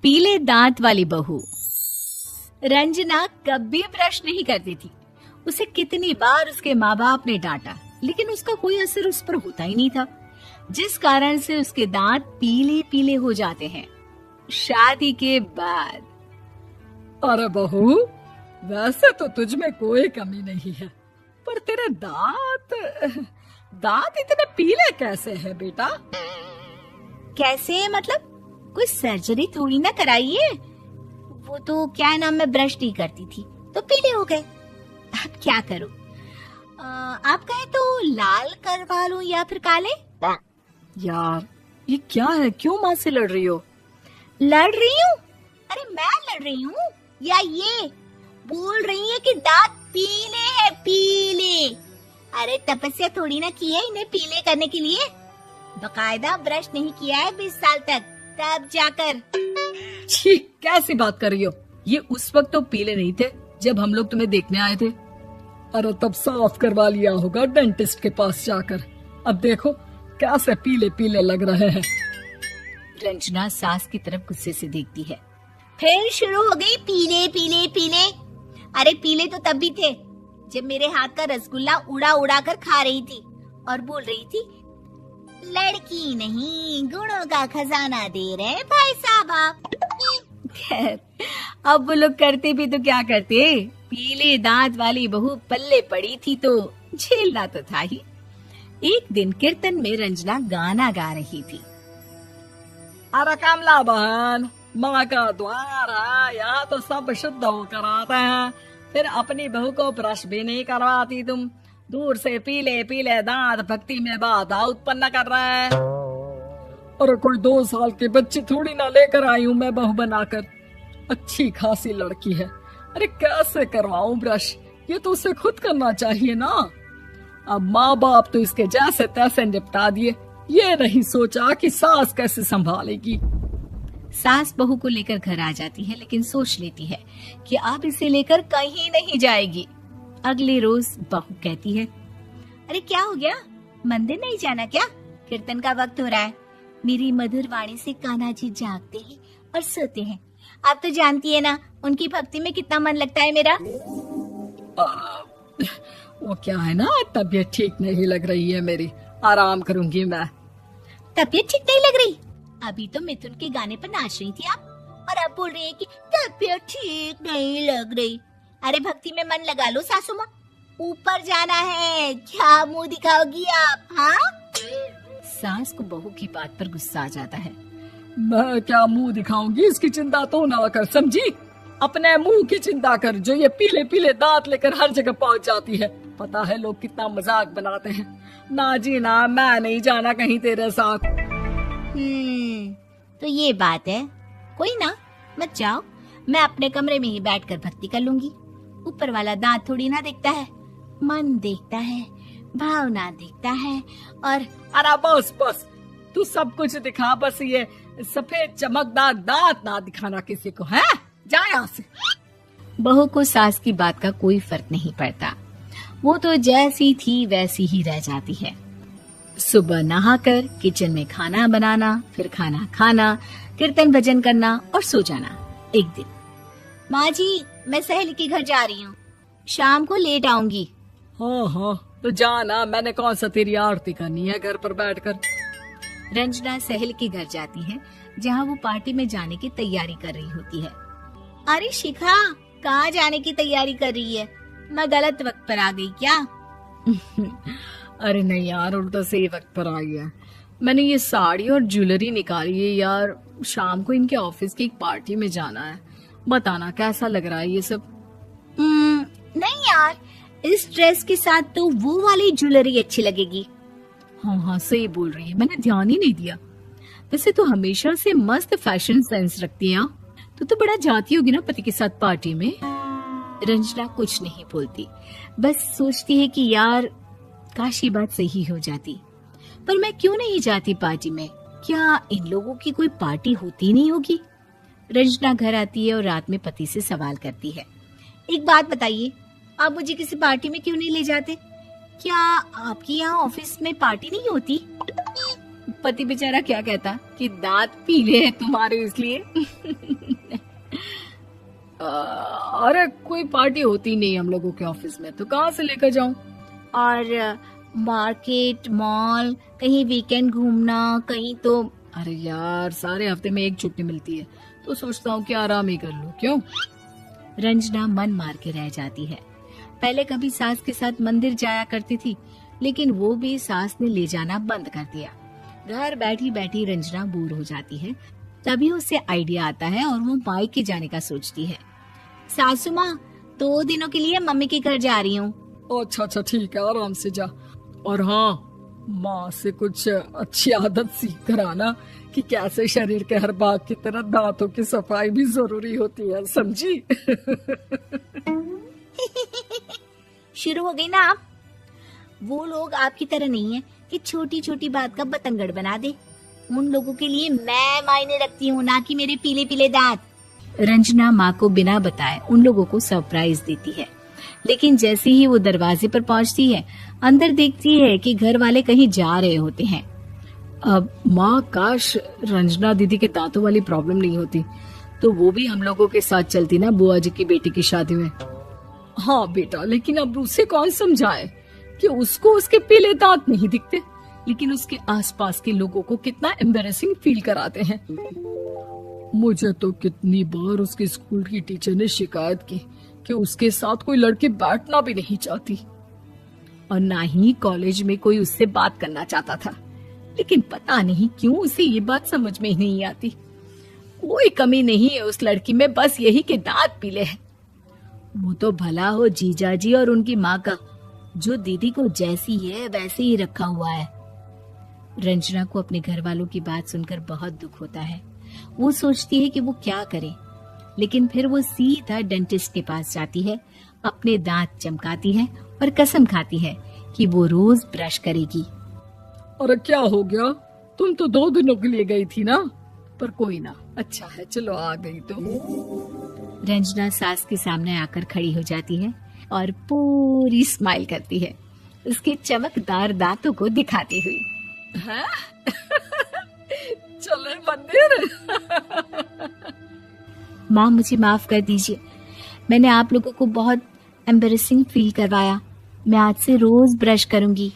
पीले दांत वाली बहू। रंजना कभी ब्रश नहीं करती थी। उसे कितनी बार उसके माँ बाप ने डांटा, लेकिन उसका कोई असर उस पर होता ही नहीं था, जिस कारण से उसके दांत पीले पीले हो जाते हैं। शादी के बाद। अरे बहू, वैसे तो तुझ में कोई कमी नहीं है, पर तेरे दांत इतने पीले कैसे हैं बेटा? कैसे मतलब? कोई सर्जरी थोड़ी ना कराइए। वो तो क्या नाम, मैं ब्रश नहीं करती थी तो पीले हो गए। अब क्या करूं? आप कहें तो लाल करवा लूं या फिर काले? यार ये क्या है, क्यों माँ से लड़ रही हो? लड़ रही हूँ? अरे मैं लड़ रही हूँ या ये बोल रही है कि दांत पीले हैं, पीले। अरे तपस्या थोड़ी ना की है इन्हें पीले करने के लिए। बकायदा ब्रश नहीं किया है 20 साल तक, तब जाकर। छी, कैसी बात कर रही हो? ये उस वक्त तो पीले नहीं थे जब हम लोग तुम्हें देखने आए थे। अरे तब साफ करवा लिया होगा डेंटिस्ट के पास जाकर। अब देखो कैसे पीले पीले लग रहे हैं। रंजना सास की तरफ गुस्से से देखती है। फिर शुरू हो गई पीले पीले पीले। अरे पीले तो तब भी थे जब मेरे हाथ का रसगुल्ला उड़ा उड़ा कर खा रही थी और बोल रही थी, लड़की नहीं गुणों का खजाना दे रहे भाई साहब आप। खैर, अब वो लोग करते भी तो क्या करते, पीले दांत वाली बहू पल्ले पड़ी थी तो झेलना तो था ही। एक दिन कीर्तन में रंजना गाना गा रही थी। अरे कमला बहन, माँ का द्वार है, यहाँ तो सब शुद्ध होकर आते हैं, फिर अपनी बहू को ब्रश भी नहीं करवाती तुम। दूर से पीले पीले दांत भक्ति में बाधा उत्पन्न कर रहे हैं। अरे कोई 2 साल के बच्ची थोड़ी ना लेकर आई हूँ मैं बहू बनाकर। अच्छी खासी लड़की है, अरे कैसे करवाऊं ब्रश? ये तो उसे खुद करना चाहिए ना। अब माँ बाप तो इसके जैसे तैसे निपटा दिए, ये नहीं सोचा कि सास कैसे संभालेगी। सास बहू को लेकर घर आ जाती है, लेकिन सोच लेती है कि अब इसे लेकर कहीं नहीं जाएगी। अगले रोज बहू कहती है, अरे क्या हो गया, मंदिर नहीं जाना क्या? कीर्तन का वक्त हो रहा है। मेरी मधुर वाणी से कान्हा जी जागते हैं और सोते हैं। आप तो जानती है ना उनकी भक्ति में कितना मन लगता है मेरा। वो क्या है ना, तबीयत ठीक नहीं लग रही है मेरी, आराम करूंगी मैं। तबीयत ठीक नहीं लग रही? अभी तो मिथुन के गाने पर नाच रही थी आप, और अब बोल रही है कि तबीयत ठीक नहीं लग रही। अरे भक्ति में मन लगा लो सासू माँ, ऊपर जाना है, क्या मुंह दिखाओगी आप? हाँ? सास को बहू की बात पर गुस्सा आ जाता है। मैं क्या मुंह दिखाऊंगी, इसकी चिंता तो ना कर, समझी? अपने मुंह की चिंता कर, जो ये पीले पीले दांत लेकर हर जगह पहुंच जाती है। पता है लोग कितना मजाक बनाते हैं। ना जी ना, मैं नहीं जाना कहीं तेरे साथ। तो ये बात है। कोई ना, मत जाओ, मैं अपने कमरे में ही बैठकर भक्ति कर लूंगी। ऊपर वाला दांत थोड़ी ना देखता है, मन देखता है, भावना देखता है। और अरे बस बस, तू सब कुछ दिखा, बस ये सफेद चमकदार दांत ना दिखाना किसी को, है? जा यहाँ से। बहू को सास की बात का कोई फर्क नहीं पड़ता, वो तो जैसी थी वैसी ही रह जाती है। सुबह नहाकर किचन में खाना बनाना, फिर खाना खाना, कीर्तन भजन करना और सो जाना। एक दिन, माँ जी मैं सहेली के घर जा रही हूँ, शाम को लेट आऊंगी। हाँ हाँ तो जाना, मैंने कौन सा तेरी आरती करनी है घर पर बैठकर। रंजना सहेली के घर जाती है, जहाँ वो पार्टी में जाने की तैयारी कर रही होती है। अरे शिखा, कहाँ जाने की तैयारी कर रही है? मैं गलत वक्त पर आ गई क्या? अरे नहीं यार, उल्टा सही वक्त पर आ गया। मैंने ये साड़ी और ज्वेलरी निकाली है यार, शाम को इनके ऑफिस की एक पार्टी में जाना है। बताना कैसा लग रहा है ये सब? नहीं यार, इस ड्रेस के साथ तो वो वाली ज्वेलरी अच्छी लगेगी। हाँ हाँ सही बोल रही है, मैंने ध्यान ही नहीं दिया। वैसे तो हमेशा से मस्त फैशन सेंस रखती है। तो बड़ा जाती होगी ना पति के साथ पार्टी में। रंजना कुछ नहीं बोलती, बस सोचती है कि यार काश ये बात सही हो जाती, पर मैं क्यों नहीं जाती पार्टी में? क्या इन लोगों की कोई पार्टी होती नहीं होगी? रंजना घर आती है और रात में पति से सवाल करती है, एक बात बताइए, आप मुझे किसी पार्टी में क्यों नहीं ले जाते? क्या आपकी यहाँ ऑफिस में पार्टी नहीं होती? पति बेचारा क्या कहता कि दांत पीले हैं तुम्हारे इसलिए। अरे कोई पार्टी होती नहीं हम लोगों के ऑफिस में, तो कहाँ से लेकर जाऊं? और मार्केट, मॉल, कहीं वीकेंड घूमना, कहीं तो। अरे यार, सारे हफ्ते में एक छुट्टी मिलती है, तो सोचता हूँ कि आराम ही कर लूं। क्यों? रंजना मन मार के रह जाती है। पहले कभी सास के साथ मंदिर जाया करती थी, लेकिन वो भी सास ने ले जाना बंद कर दिया। घर बैठी बैठी रंजना बोर हो जाती है। तभी उसे आइडिया आता है और वो मायके जाने का सोचती है। सासू माँ, 2 दिनों के लिए मम्मी के घर जा रही हूँ। अच्छा अच्छा ठीक है, आराम से जा। और हाँ, माँ से कुछ अच्छी आदत सीख कर आना कि कैसे शरीर के हर भाग की तरह दांतों की सफाई भी जरूरी होती है, समझी? शुरू हो गई ना आप। वो लोग आपकी तरह नहीं है कि छोटी छोटी बात का बतंगड़ बना दे। उन लोगों के लिए मैं मायने रखती हूँ, ना कि मेरे पीले पीले दांत। रंजना माँ को बिना बताए उन लोगों को सरप्राइज देती है, लेकिन जैसे ही वो दरवाजे पर पहुंचती है, अंदर देखती है कि घर वाले कहीं जा रहे होते हैं। अब माँ, काश रंजना दीदी के दांतों वाली प्रॉब्लम नहीं होती, तो वो भी हम लोगों के साथ चलती ना बुआ जी की बेटी की शादी में। हाँ बेटा, लेकिन अब उसे कौन समझाए कि उसको उसके पीले दांत नहीं दिखते, लेकिन उसके आसपास के लोगों को कितना एम्बैरेसिंग फील कराते हैं। मुझे तो कितनी बार उसके स्कूल की टीचर ने शिकायत की कि उसके साथ कोई लड़की बैठना भी नहीं चाहती, और ना ही कॉलेज में कोई उससे बात करना चाहता था। लेकिन पता नहीं क्यों उसे ये बात समझ में ही नहीं आती। कोई कमी नहीं है उस लड़की में, बस यही कि दांत पीले हैं। वो तो भला हो जीजा जी और उनकी माँ का, जो दीदी को जैसी है वैसे ही रखा हुआ है। रंजना को अपने घर वालों की बात सुनकर बहुत दुख होता है। वो सोचती है कि वो क्या करे, लेकिन फिर वो सीधा डेंटिस्ट के पास जाती है, अपने दांत चमकाती है और कसम खाती है कि वो रोज ब्रश करेगी। अरे क्या हो गया? तुम तो 2 दिनों के लिए गई थी ना, पर कोई ना, अच्छा है, चलो आ गई तो। रंजना सास के सामने आकर खड़ी हो जाती है और पूरी स्माइल करती है, उसके चमकदार दांतों को दिखाती हुई। हैं? चले मंदिर? माँ, मुझे माफ कर दीजिए, मैंने आप लोगों को बहुत एम्बैरेसिंग फील करवाया। मैं आज से रोज ब्रश करूंगी।